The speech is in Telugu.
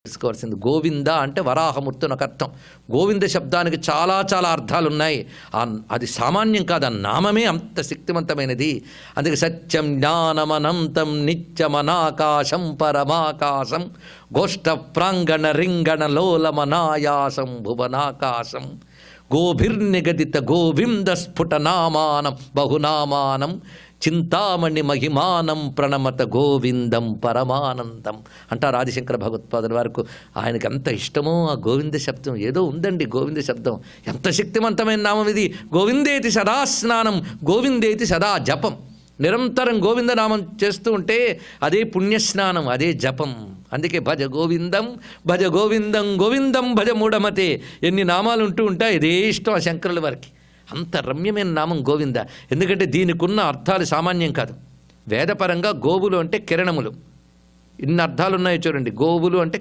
తెలుసుకోవాల్సింది. గోవింద అంటే వరాహమూర్తి అని ఒక అర్థం. గోవింద శబ్దానికి చాలా చాలా అర్థాలు ఉన్నాయి. అది సామాన్యం కాదు, ఆ నామమే అంత శక్తివంతమైనది. అందుకే సత్యం జ్ఞానమనంతం నిత్యమనాకాశం పరమాకాశం గోష్ఠ ప్రాంగణ రింగణ లోలమనాయాసం భువనాకాశం గోభిర్నిగదిత గోవింద స్ఫుటనామానం బహునామానం చింతామణి మహిమానం ప్రణమత గోవిందం పరమానందం అంటారు ఆదిశంకర భగవత్పాదుల వారికి. ఆయనకి ఎంత ఇష్టమో ఆ గోవింద శబ్దం. ఏదో ఉందండి గోవింద శబ్దం, ఎంత శక్తివంతమైన నామం ఇది. గోవిందేతి సదా స్నానం, గోవిందేతి సదా జపం. నిరంతరం గోవిందనామం చేస్తూ ఉంటే అదే పుణ్యస్నానం, అదే జపం. అందుకే భజ గోవిందం భజ గోవిందం గోవిందం భజ మూఢమతే. ఎన్ని నామాలు ఉంటూ ఉంటాయి, ఇదే ఇష్టం ఆ శంకరుల వారికి. అంత రమ్యమైన నామం గోవింద. ఎందుకంటే దీనికి ఉన్న అర్థాలు సామాన్యం కాదు. వేదపరంగా గోవులు అంటే కిరణములు, ఇన్ని అర్థాలు ఉన్నాయో చూడండి. గోవులు అంటే